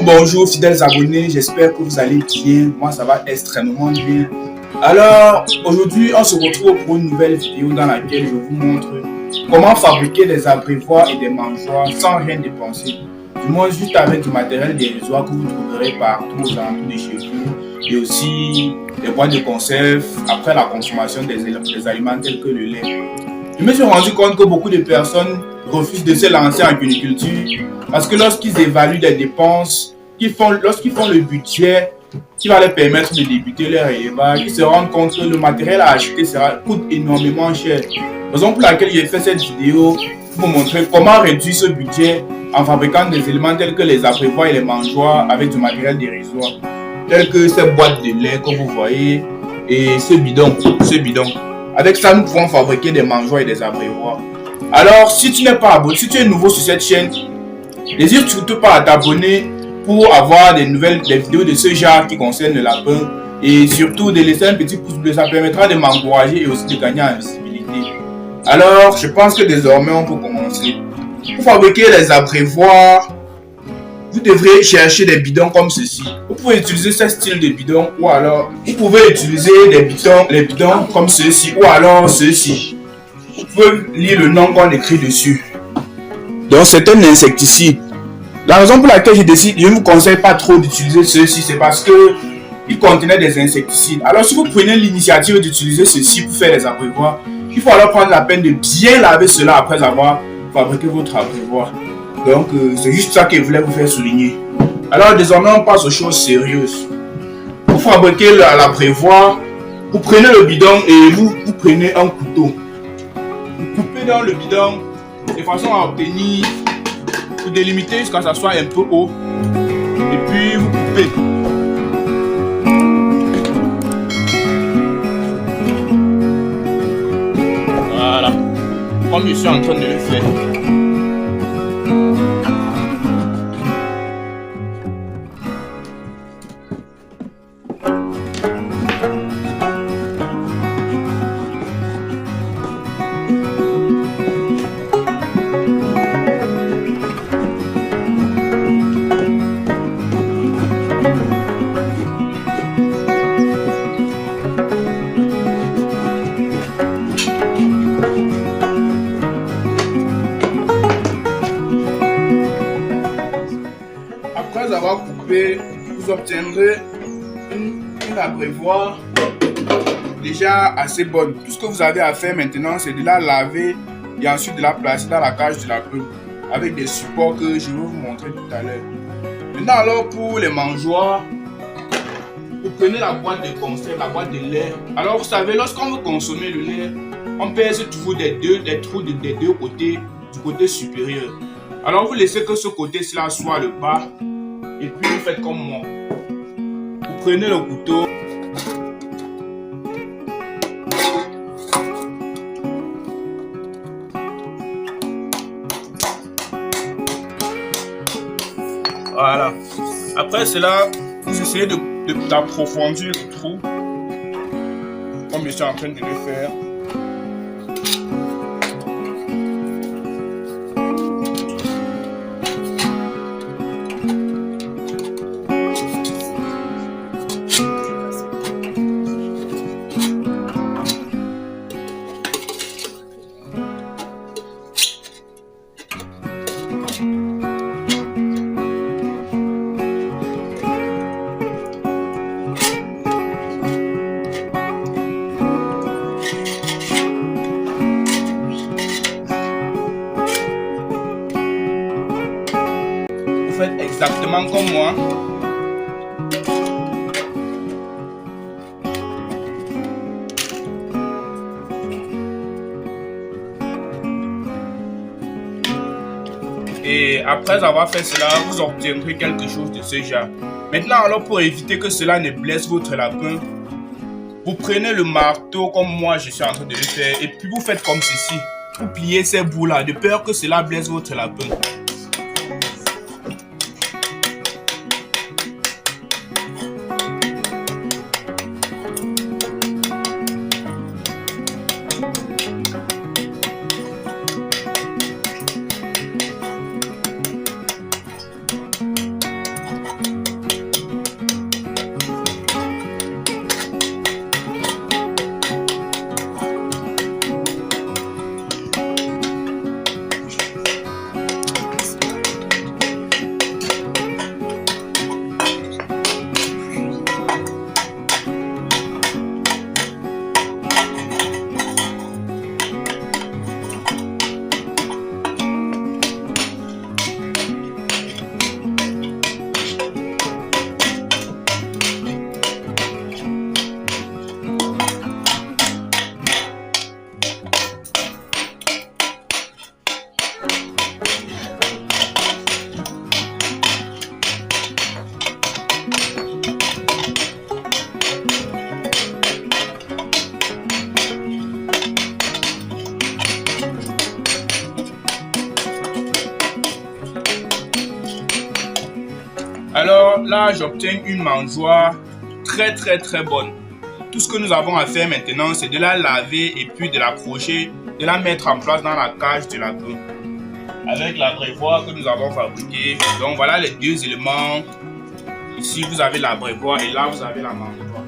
Bonjour fidèles abonnés, j'espère que vous allez bien. Moi ça va extrêmement bien. Alors aujourd'hui on se retrouve pour une nouvelle vidéo dans laquelle je vous montre comment fabriquer des abreuvoirs et des mangeoires sans rien dépenser. Du moins juste avec du matériel dérisoire que vous trouverez partout aux alentours de chez vous et aussi des boîtes de conserve après la consommation des aliments tels que le lait. Je me suis rendu compte que beaucoup de personnes refusent de se lancer en agriculture parce que lorsqu'ils évaluent des dépenses, lorsqu'ils font le budget qui va leur permettre de débuter leur élevage, ils se rendent compte que le matériel à acheter coûte énormément cher. Raison pour laquelle j'ai fait cette vidéo pour vous montrer comment réduire ce budget en fabriquant des éléments tels que les abreuvoirs et les mangeoires avec du matériel dérisoire, tels que ces boîtes de lait que vous voyez et ce bidon. Avec ça, nous pouvons fabriquer des mangeoires et des abreuvoirs. Alors, si tu n'es pas abonné, si tu es nouveau sur cette chaîne, n'hésite surtout pas à t'abonner pour avoir des vidéos de ce genre qui concernent le lapin. Et surtout de laisser un petit pouce bleu, ça permettra de m'encourager et aussi de gagner en visibilité. Alors, je pense que désormais, on peut commencer. Pour fabriquer les abreuvoirs, vous devrez chercher des bidons comme ceci. Vous pouvez utiliser ce style de bidon ou alors vous pouvez utiliser les bidons comme ceci ou alors ceci. Vous pouvez lire le nom qu'on écrit dessus. Donc c'est un insecticide. La raison pour laquelle je ne vous conseille pas trop d'utiliser ceci, c'est parce que il contenait des insecticides. Alors si vous prenez l'initiative d'utiliser ceci pour faire les abreuvoirs, il faut alors prendre la peine de bien laver cela après avoir fabriqué votre abreuvoir. Donc c'est juste ça que je voulais vous faire souligner. Alors désormais on passe aux choses sérieuses. Pour fabriquer l'abreuvoir, vous prenez le bidon et vous prenez un couteau. Vous coupez dans le bidon de façon à obtenir, vous délimitez jusqu'à ce que ça soit un peu haut. Et puis vous coupez. Voilà. Comme je suis en train de le faire. Après avoir coupé, vous obtiendrez une abreuvoir déjà assez bonne. Tout ce que vous avez à faire maintenant, c'est de la laver et ensuite de la placer dans la cage de lapin avec des supports que je vais vous montrer tout à l'heure. Maintenant, alors pour les mangeoires, vous prenez la boîte de conserve, la boîte de lait. Alors vous savez, lorsqu'on veut consommer le lait, on pèse toujours des trous des deux côtés, du côté supérieur. Alors vous laissez que ce côté-là soit le bas. Et puis vous faites comme moi. Vous prenez le couteau. Voilà. Après cela, vous essayez d'approfondir le trou. Comme je suis en train de le faire. Faites exactement comme moi. Et après avoir fait cela, vous obtiendrez quelque chose de ce genre. Maintenant, alors pour éviter que cela ne blesse votre lapin, vous prenez le marteau comme moi je suis en train de le faire et puis vous faites comme ceci. Vous pliez ces bouts là de peur que cela blesse votre lapin. là, j'obtiens une mangeoire très bonne. Tout ce que nous avons à faire maintenant, c'est de la laver et puis de l'accrocher, de la mettre en place dans la cage de lapin. Avec l'abreuvoir que nous avons fabriqué. Donc voilà les deux éléments. Ici, vous avez l'abreuvoir et là, vous avez la mangeoire.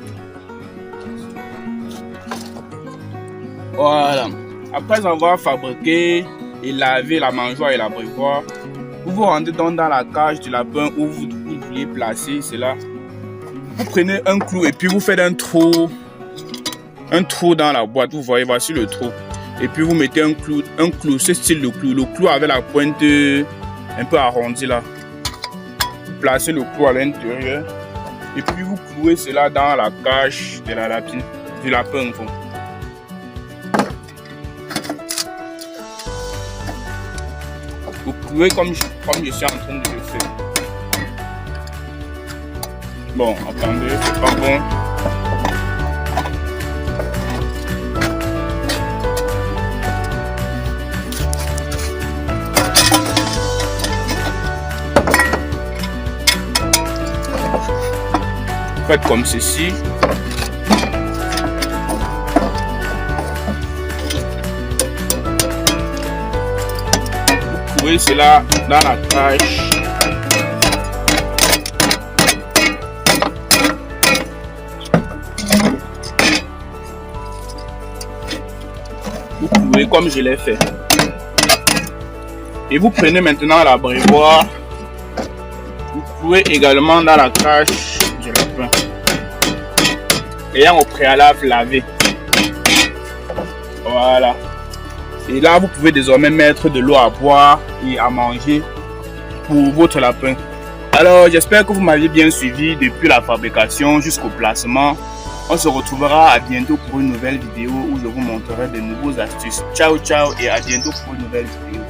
Voilà. Après avoir fabriqué et lavé la mangeoire et l'abreuvoir, vous vous rendez donc dans la cage du lapin où vous voulez placer cela. Vous prenez un clou et puis vous faites un trou dans la boîte. Vous voyez, voici le trou. Et puis vous mettez un clou, ce style de clou. Le clou avec la pointe un peu arrondie là. Vous placez le clou à l'intérieur. Et puis vous clouez cela dans la cage de la lapine, du lapin. Vous clouez comme je suis en train de le faire. Bon, attendez, c'est pas bon. Faites comme ceci. Vous clouez cela dans la cage. Vous clouez comme je l'ai fait. Et vous prenez maintenant l'abreuvoir. Vous clouez également dans la cage du lapin. Ayant au préalable lavé. Voilà. Et là, vous pouvez désormais mettre de l'eau à boire et à manger pour votre lapin. Alors, j'espère que vous m'avez bien suivi depuis la fabrication jusqu'au placement. On se retrouvera à bientôt pour une nouvelle vidéo où je vous montrerai de nouveaux astuces. Ciao, ciao et à bientôt pour une nouvelle vidéo.